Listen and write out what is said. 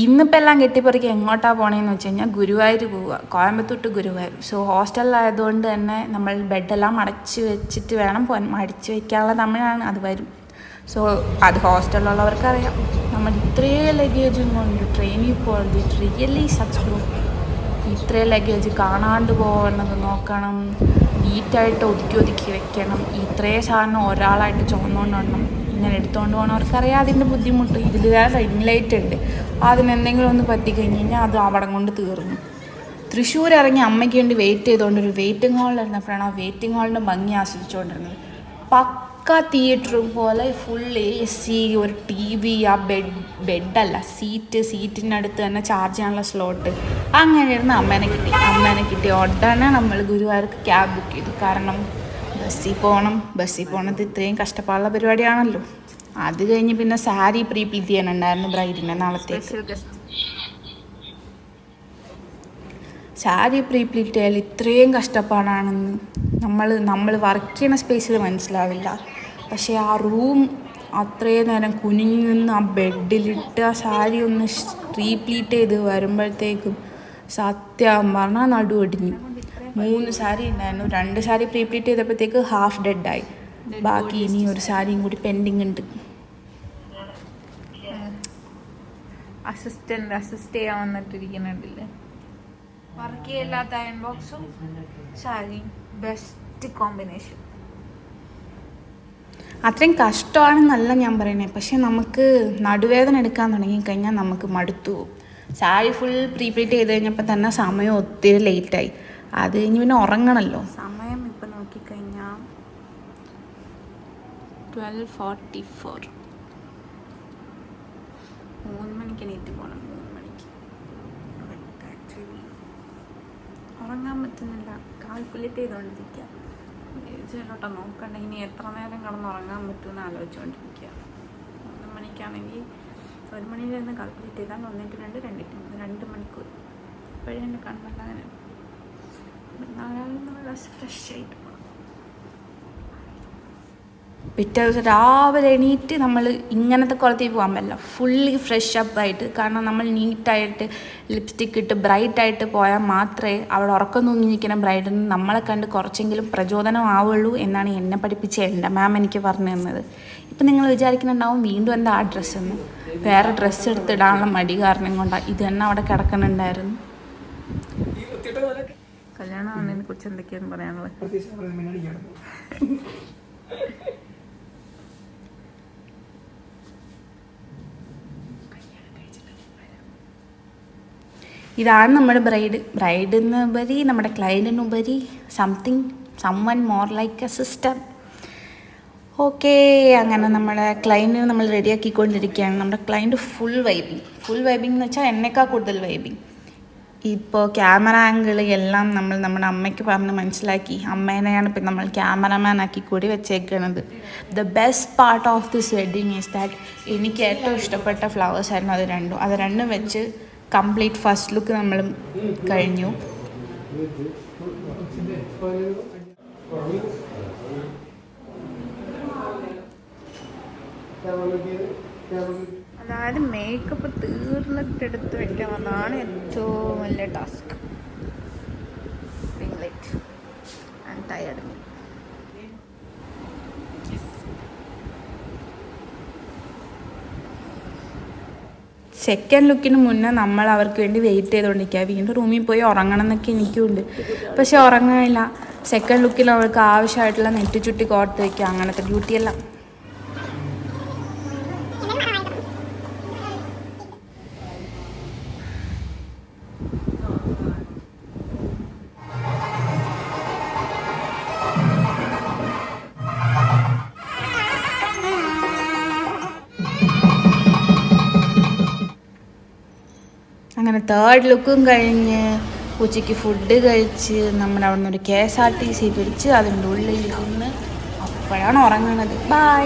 ഇന്നിപ്പോൾ എല്ലാം കെട്ടിപ്പറിക്ക് എങ്ങോട്ടാണ് പോകണമെന്ന് വെച്ച് കഴിഞ്ഞാൽ ഗുരുവായൂർ പോവുക, കോയമ്പത്തൂർ ടു ഗുരുവായൂർ. സോ ഹോസ്റ്റലിലായതുകൊണ്ട് തന്നെ നമ്മൾ ബെഡെല്ലാം അടച്ച് വെച്ചിട്ട് വേണം പോകാൻ. അടിച്ച് വെക്കാനുള്ള തമിഴാണ് അത് വരും. സോ അത് ഹോസ്റ്റലിലുള്ളവർക്കറിയാം. നമ്മൾ ഇത്രയും ലഗേജും കൊണ്ട് ട്രെയിനിൽ പോകുന്നത് ഇറ്റ് റിയലി സച്ച് ബ്രോ. ഇത്രയും ലഗേജ് കാണാണ്ട് പോകുന്നത് നോക്കണം, നീറ്റായിട്ട് ഒതുക്കി വെക്കണം. ഇത്രയും സാധനം ഒരാളായിട്ട് ചുമന്നുകൊണ്ടുവരണം. ഇങ്ങനെ എടുത്തുകൊണ്ട് പോകണവർക്കറിയാം അതിൻ്റെ ബുദ്ധിമുട്ട്. ഇതിൽ റിംഗ് ലൈറ്റ് ഉണ്ട്, അതിനെന്തെങ്കിലും ഒന്ന് പറ്റിക്കഴിഞ്ഞ് കഴിഞ്ഞാൽ അത് അവിടെ കൊണ്ട് തീർന്നു. തൃശ്ശൂർ ഇറങ്ങി അമ്മയ്ക്ക് വേണ്ടി വെയിറ്റ് ചെയ്തുകൊണ്ട് ഒരു വെയിറ്റിംഗ് ഹാളിലിരുന്നപ്പോഴാണ് ആ വെയിറ്റിംഗ് ഹാളിൻ്റെ ഭംഗി ആസ്വദിച്ചുകൊണ്ടിരുന്നത്. പക്ക തിയേറ്റർ പോലെ ഫുൾ AC, ഒരു TV, ആ ബെഡല്ല സീറ്റിൻ്റെ അടുത്ത് തന്നെ ചാർജ് ചെയ്യാനുള്ള സ്ലോട്ട്. അങ്ങനെ ഇരുന്ന് അമ്മേനെ കിട്ടി ഉടനെ നമ്മൾ ഗുരുവായൂർക്ക് ക്യാബ് ബുക്ക് ചെയ്തു. കാരണം ബസ്സിൽ പോകണത് ഇത്രയും കഷ്ടപ്പാടുള്ള പരിപാടിയാണല്ലോ. അത് കഴിഞ്ഞ് പിന്നെ സാരി പ്രീപ്ലീറ്റ് ചെയ്യാനുണ്ടായിരുന്നു ബ്രൈഡിനെ നാളത്തേക്ക്. സാരി പ്രീപ്ലീറ്റ് ചെയ്യാൻ ഇത്രയും കഷ്ടപ്പാടാണെന്ന് നമ്മൾ വർക്ക് ചെയ്യുന്ന സ്പേസിൽ മനസ്സിലാവില്ല. പക്ഷേ ആ റൂം അത്രയും നേരം കുനിഞ്ഞു നിന്ന് ആ ബെഡിലിട്ട് ആ സാരി ഒന്ന് റീപ്ലീറ്റ് ചെയ്ത് വരുമ്പോഴത്തേക്കും സത്യം പറഞ്ഞാൽ നടുവൊടിഞ്ഞു. 3 സാരി ഉണ്ടായിരുന്നു. 2 സാരി പ്രീപ്ലീറ്റ് ചെയ്തപ്പോഴത്തേക്ക് ഹാഫ് ഡെഡായി. ബാക്കി ഇനി ഒരു സാരിയും കൂടി പെൻഡിങ് ഉണ്ട്. അസിസ്റ്റ് ചെയ്യാൻ വന്നിട്ടിരിക്കുന്നുണ്ടല്ലേ. വർക്ക് ചെയ്യില്ലാത്ത അയൺ ബോക്സും സാരി ബെസ്റ്റ് കോമ്പിനേഷൻ. അത്രയും കഷ്ടമാണെന്നല്ല ഞാൻ പറയുന്നത്, പക്ഷെ നമുക്ക് നടുവേദന എടുക്കാൻ തുടങ്ങിക്കഴിഞ്ഞാൽ നമുക്ക് മടുത്തു പോകും. സാരി ഫുൾ പ്രീപ്ലീറ്റ് ചെയ്ത് കഴിഞ്ഞപ്പോൾ തന്നെ സമയം ഒത്തിരി ലേറ്റായി. അത് കഴിഞ്ഞ് പിന്നെ ഉറങ്ങണമല്ലോ. സമയം ഇപ്പം നോക്കിക്കഴിഞ്ഞാൽ 12:44. 3 മണിക്ക് എണീറ്റ് പോകണം. 3 മണിക്ക് ആക്ച്വലി ഉറങ്ങാൻ പറ്റുന്നില്ല. കാൽക്കുലേറ്റ് ചെയ്തുകൊണ്ടിരിക്കുക. ചേട്ടോട്ടോ നോക്കണ്ട ഇനി എത്ര നേരം കിടന്നുറങ്ങാൻ പറ്റുമെന്ന് ആലോചിച്ചുകൊണ്ടിരിക്കുക. 3 മണിക്കാണെങ്കിൽ 1 മണിയിലിരുന്ന് കാൽക്കുലേറ്റ് ചെയ്താൽ 1 to 2 2 to 3 2 മണിക്കൂർ. ഇപ്പോഴും എൻ്റെ കണ്ണല്ല അങ്ങനെ. നാളെ നമ്മൾ ഫ്രഷ് ആയിട്ട് പോകണം. പിറ്റേ ദിവസം രാവിലെ എണീറ്റ് നമ്മൾ ഇങ്ങനത്തെ കുളത്തിൽ പോകാൻ പറ്റില്ല. ഫുള്ളി ഫ്രഷ് അപ്പായിട്ട്, കാരണം നമ്മൾ നീറ്റായിട്ട് ലിപ്സ്റ്റിക്ക് ഇട്ട് ബ്രൈറ്റായിട്ട് പോയാൽ മാത്രമേ അവിടെ ഉറക്കം തൂങ്ങിയിരിക്കുന്ന ബ്രൈഡിന് നമ്മളെ കണ്ട് കുറച്ചെങ്കിലും പ്രചോദനമാവുള്ളൂ എന്നാണ് എന്നെ പഠിപ്പിച്ച എൻ്റെ മാം എനിക്ക് പറഞ്ഞു തന്നത്. ഇപ്പം നിങ്ങൾ വിചാരിക്കുന്നുണ്ടാവും വീണ്ടും എന്താ ആ ഡ്രസ്സെന്ന്. വേറെ ഡ്രസ്സ് എടുത്തിടാനുള്ള മടി കാരണം കൊണ്ടാണ് ഇത് തന്നെ അവിടെ കിടക്കുന്നുണ്ടായിരുന്നു. കല്യാണം ആവുന്നതിനെ കുറിച്ച് എന്തൊക്കെയാണ് പറയാനുള്ളത്? ഇതാണ് നമ്മുടെ ബ്രൈഡിനുപരി നമ്മുടെ ക്ലയൻറ്റിനുപരി someone more like a sister. Okay, അങ്ങനെ നമ്മുടെ ക്ലയൻറ്റിനെ നമ്മൾ റെഡിയാക്കിക്കൊണ്ടിരിക്കുകയാണ്. നമ്മുടെ ക്ലയൻറ്റ് ഫുൾ വൈബിങ് എന്ന് വെച്ചാൽ എന്നേക്കാൾ കൂടുതൽ വൈബിങ്. ഇപ്പോൾ ക്യാമറ ആംഗിൾ എല്ലാം നമ്മൾ നമ്മുടെ അമ്മയ്ക്ക് പറഞ്ഞ് മനസ്സിലാക്കി. അമ്മേനെയാണ് ഇപ്പം നമ്മൾ ക്യാമറമാൻ ആക്കി കൂടി വെച്ചേക്കുന്നത്. The best part of this wedding is that എനിക്ക് ഏറ്റവും ഇഷ്ടപ്പെട്ട ഫ്ലവേഴ്സ് ആയിരുന്നു അത് രണ്ടും വെച്ച് കംപ്ലീറ്റ് ഫസ്റ്റ് ലുക്ക് നമ്മൾ കഴിഞ്ഞു. അതായത് മേക്കപ്പ് തീർന്നിട്ടെടുത്ത് വെക്കാൻ വന്നതാണ് ഏറ്റവും വലിയ task. Ring light and tired. Second ലുക്കിന് മുന്നേ നമ്മൾ അവർക്ക് വേണ്ടി വെയിറ്റ് ചെയ്തുകൊണ്ടിരിക്കുക. വീണ്ടും റൂമിൽ പോയി ഉറങ്ങണം എന്നൊക്കെ എനിക്കുണ്ട്, പക്ഷെ ഉറങ്ങാനില്ല. സെക്കൻഡ് ലുക്കിൽ അവൾക്ക് ആവശ്യമായിട്ടുള്ള നെറ്റി ചുട്ടി കോർത്ത് വയ്ക്കുക, അങ്ങനത്തെ ഡ്യൂട്ടിയെല്ലാം. അങ്ങനെ തേർഡ് ലുക്കും കഴിഞ്ഞ് ഉച്ചയ്ക്ക് ഫുഡ് കഴിച്ച് നമ്മൾ അവിടെ നിന്ന് ഒരു KSRTC പിടിച്ച് അതിൻ്റെ ഉള്ളിൽ ഇരുന്ന് അപ്പോഴാണ് ഉറങ്ങുന്നത്. ബൈ.